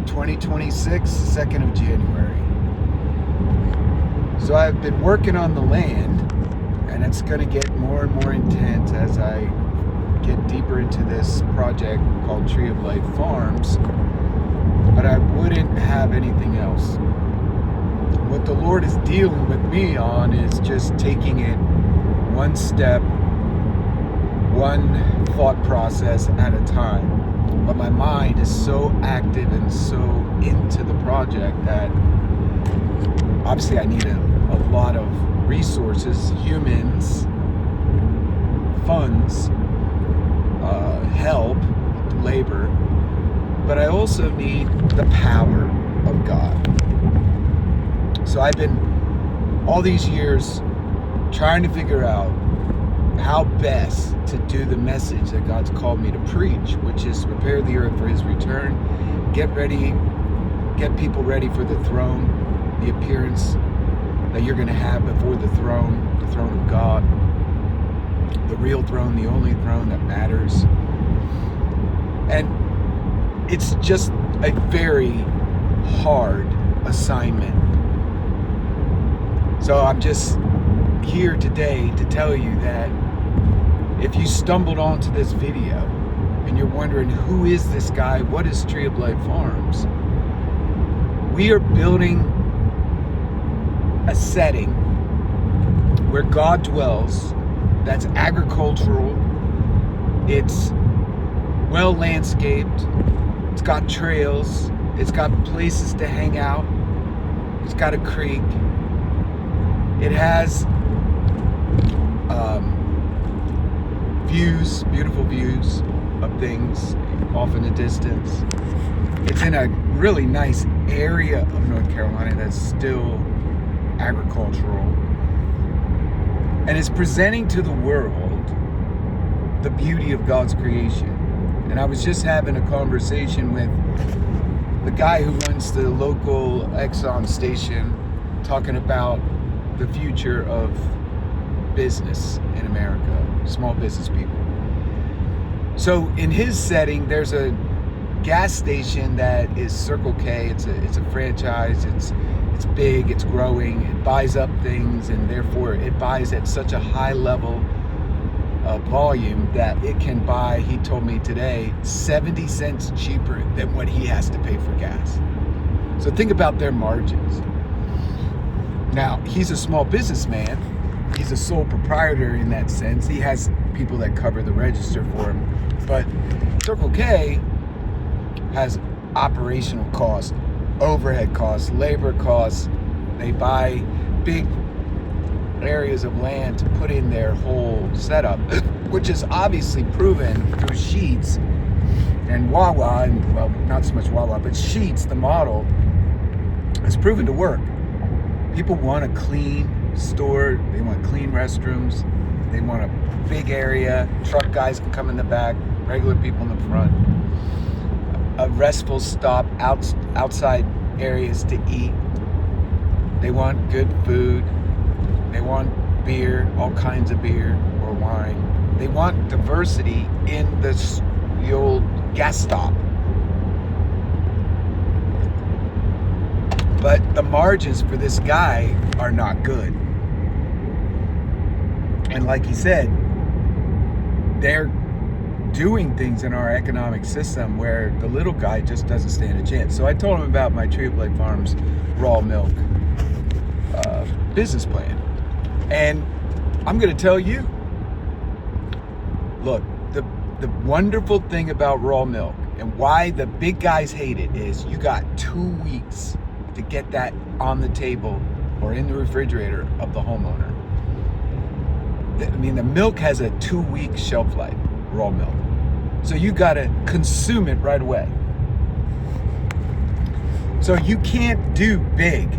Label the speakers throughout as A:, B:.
A: 2026, 2nd of January. So I've been working on the land, and it's going to get more and more intense as I get deeper into this project called Tree of Life Farms, but I wouldn't have anything else. What the Lord is dealing with me on is just taking it one step, one thought process at a time. But my mind is so active and so into the project that obviously I need a lot of resources, humans, funds, help, labor, but I also need the power of God. So I've been all these years trying to figure out how best to do the message that God's called me to preach, which is prepare the earth for his return, get ready, get people ready for the throne, the appearance that you're going to have before the throne of God, the real throne, the only throne that matters. And it's just a very hard assignment. So I'm just here today to tell you that if you stumbled onto this video and you're wondering, who is this guy? What is Tree of Life Farms? We are building a setting where God dwells that's agricultural, it's well landscaped, it's got trails, it's got places to hang out, it's got a creek, it has views, beautiful views of things off in the distance. It's in a really nice area of North Carolina that's still agricultural, and it's presenting to the world the beauty of God's creation. And I was just having a conversation with the guy who runs the local Exxon station, talking about the future of business in America, small business people. So in his setting, there's a gas station that is Circle K. It's a franchise. It's big. It's growing. It buys up things, and therefore it buys at such a high level of volume that it can buy, he told me today, 70 cents cheaper than what he has to pay for gas. So think about their margins. Now, he's a small businessman. He's a sole proprietor in that sense. He has people that cover the register for him. But Circle K has operational costs, overhead costs, labor costs. They buy big areas of land to put in their whole setup, which is obviously proven through Sheetz and Wawa, and well, not so much Wawa, but Sheetz, the model, has proven to work. People want a clean store, they want clean restrooms, they want a big area, truck guys can come in the back, regular people in the front, a restful stop, outside areas to eat. They want good food, they want beer, all kinds of beer or wine. They want diversity in the old gas stop. But the margins for this guy are not good. And like he said, they're doing things in our economic system where the little guy just doesn't stand a chance. So I told him about my Tree of Life Farms raw milk business plan. And I'm going to tell you, look, the wonderful thing about raw milk and why the big guys hate it is you got 2 weeks to get that on the table or in the refrigerator of the homeowner. I mean, the milk has a 2-week shelf life, raw milk. So you got to consume it right away. So you can't do big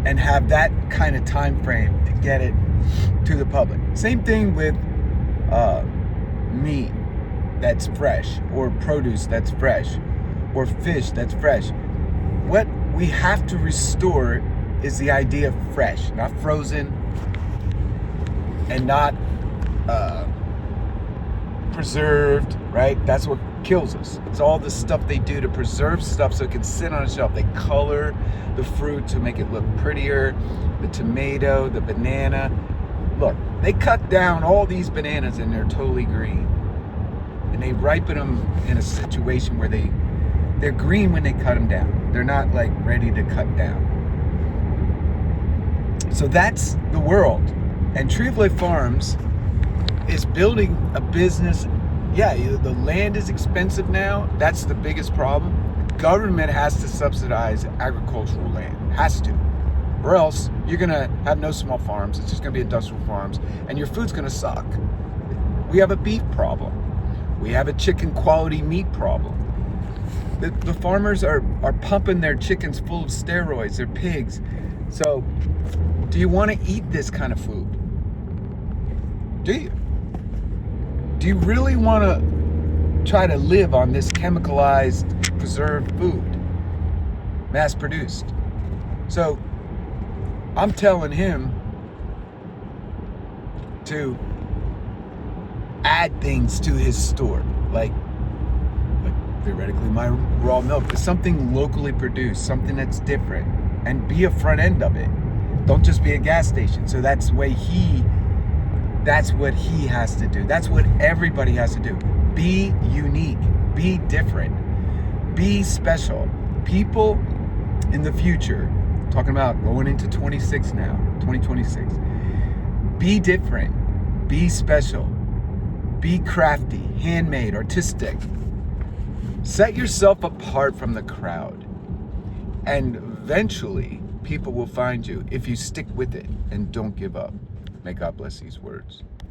A: and have that kind of time frame to get it to the public. Same thing with meat that's fresh, or produce that's fresh, or fish that's fresh. What we have to restore is the idea of fresh, not frozen, and not preserved, right? That's what kills us. It's all the stuff they do to preserve stuff so it can sit on a shelf. They color the fruit to make it look prettier, the tomato, the banana. Look, they cut down all these bananas and they're totally green. And they ripen them in a situation where they're green when they cut them down. They're not like ready to cut down. So that's the world. And Tree of Life Farms is building a business. Yeah, the land is expensive now. That's the biggest problem. Government has to subsidize agricultural land. Has to. Or else you're going to have no small farms. It's just going to be industrial farms. And your food's going to suck. We have a beef problem. We have a chicken quality meat problem. The farmers are pumping their chickens full of steroids. They're pigs. So do you want to eat this kind of food? Do you? Do you really want to try to live on this chemicalized, preserved food, mass-produced? So I'm telling him to add things to his store, like theoretically my raw milk, is something locally produced, something that's different, and be a front end of it. Don't just be a gas station. So that's what he has to do. That's what everybody has to do. Be unique, be different, be special. People in the future, talking about going into 2026, be different, be special, be crafty, handmade, artistic. Set yourself apart from the crowd, and eventually people will find you if you stick with it and don't give up. May God bless these words.